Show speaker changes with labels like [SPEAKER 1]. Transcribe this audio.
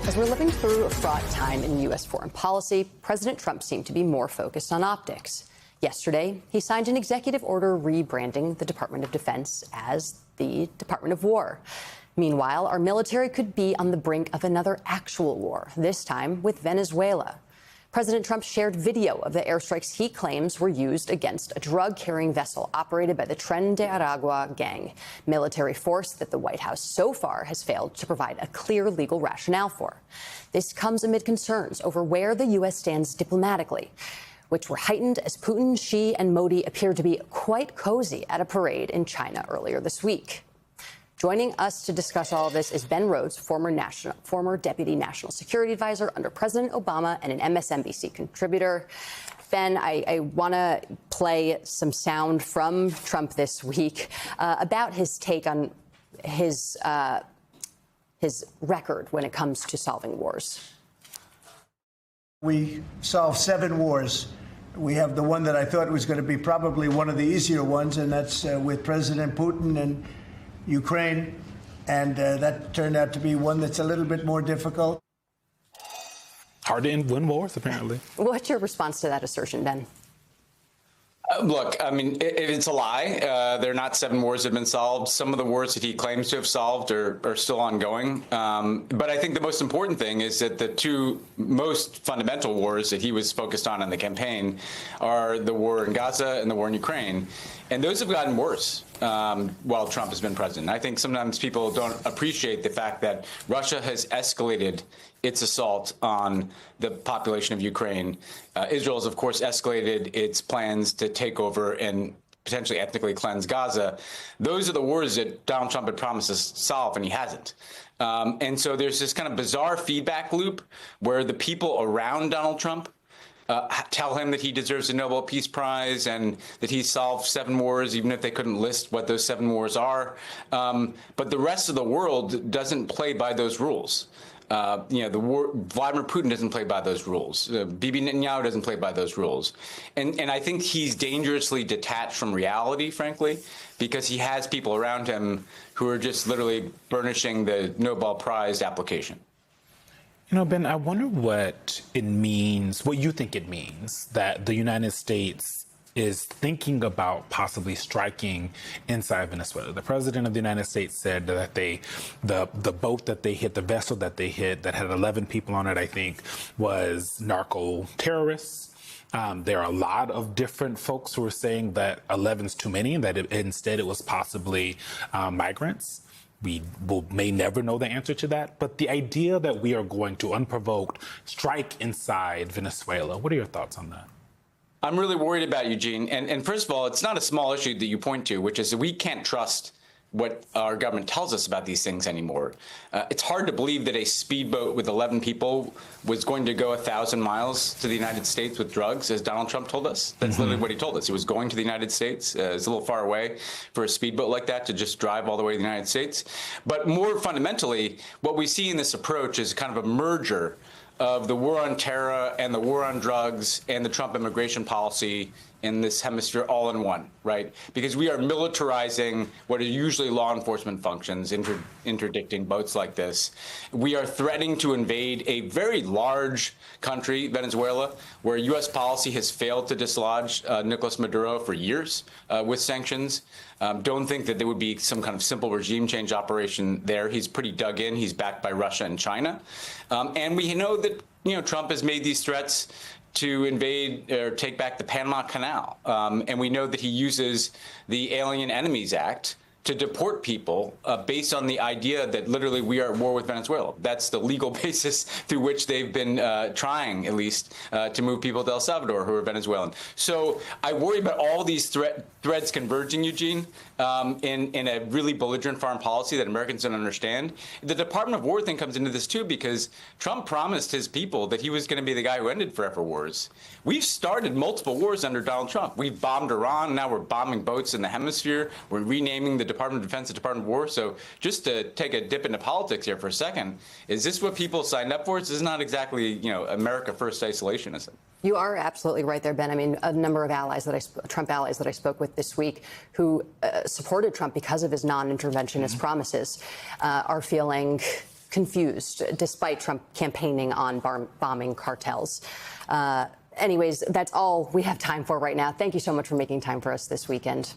[SPEAKER 1] As we're living through a fraught time in U.S. foreign policy, President Trump seemed to be more focused on optics. Yesterday, he signed an executive order rebranding the Department of Defense as the Department of War. Meanwhile, our military could be on the brink of another actual war, this time with Venezuela. President Trump shared video of the airstrikes he claims were used against a drug-carrying vessel operated by the Tren de Aragua gang, military force that the White House so far has failed to provide a clear legal rationale for. This comes amid concerns over where the U.S. stands diplomatically, which were heightened as Putin, Xi, and Modi appeared to be quite cozy at a parade in China earlier this week. Joining us to discuss all of this is Ben Rhodes, former Deputy National Security Advisor under President Obama and an MSNBC contributor. Ben, I want to play some sound from Trump this week about his take on his record when it comes to solving wars.
[SPEAKER 2] We solved 7 wars. We have the one that I thought was going to be probably one of the easier ones, and that's with President Putin and Ukraine, and that turned out to be one that's a little bit more difficult.
[SPEAKER 3] Hard to win wars, apparently.
[SPEAKER 1] What's your response to that assertion, Ben?
[SPEAKER 4] Look, I mean, it's a lie. There are not 7 wars that have been solved. Some of the wars that he claims to have solved are still ongoing. But I think the most important thing is that the 2 most fundamental wars that he was focused on in the campaign are the war in Gaza and the war in Ukraine. And those have gotten worse while Trump has been president. I think sometimes people don't appreciate the fact that Russia has escalated its assault on the population of Ukraine. Israel has, of course, escalated its plans to take over and potentially ethnically cleanse Gaza. Those are the wars that Donald Trump had promised to solve, and he hasn't. And so there's this kind of bizarre feedback loop where the people around Donald Trump tell him that he deserves a Nobel Peace Prize and that he solved 7 wars, even if they couldn't list what those 7 wars are. But the rest of the world doesn't play by those rules. Vladimir Putin doesn't play by those rules. Bibi Netanyahu doesn't play by those rules. And I think he's dangerously detached from reality, frankly, because he has people around him who are just literally burnishing the Nobel Prize application.
[SPEAKER 3] You know, Ben, I wonder what it means, what you think it means that the United States is thinking about possibly striking inside Venezuela. The president of the United States said that the boat that they hit, the vessel that they hit that had 11 people on it, I think, was narco terrorists. There are a lot of different folks who are saying that 11's too many and that instead it was possibly migrants. We may never know the answer to that, but the idea that we are going to unprovoked strike inside Venezuela, what are your thoughts on that?
[SPEAKER 4] I'm really worried about Eugene. And first of all, it's not a small issue that you point to, which is that we can't trust what our government tells us about these things anymore. It's hard to believe that a speedboat with 11 people was going to go 1,000 miles to the United States with drugs, as Donald Trump told us. That's literally what he told us. He was going to the United States. It's a little far away for a speedboat like that to just drive all the way to the United States. But more fundamentally, what we see in this approach is kind of a merger of the war on terror and the war on drugs and the Trump immigration policy in this hemisphere all in one, right? Because we are militarizing what are usually law enforcement functions, interdicting boats like this. We are threatening to invade a very large country, Venezuela, where U.S. policy has failed to dislodge Nicolas Maduro for years with sanctions. Don't think that there would be some kind of simple regime change operation there. He's pretty dug in. He's backed by Russia and China. And we know that, Trump has made these threats to invade or take back the Panama Canal. And we know that he uses the Alien Enemies Act to deport people based on the idea that literally we are at war with Venezuela. That's the legal basis through which they've been trying, at least, to move people to El Salvador who are Venezuelan. So I worry about all these threads converging, Eugene, in a really belligerent foreign policy that Americans don't understand. The Department of War thing comes into this, too, because Trump promised his people that he was going to be the guy who ended forever wars. We've started multiple wars under Donald Trump. We've bombed Iran. Now we're bombing boats in the hemisphere. We're renaming the Department of Defense the Department of War. So just to take a dip into politics here for a second, is this what people signed up for? This is not exactly, America first isolationism.
[SPEAKER 1] You are absolutely right there, Ben. I mean, a number of Trump allies that I spoke with this week who supported Trump because of his non-interventionist promises are feeling confused, despite Trump campaigning on bombing cartels. Anyways, that's all we have time for right now. Thank you so much for making time for us this weekend.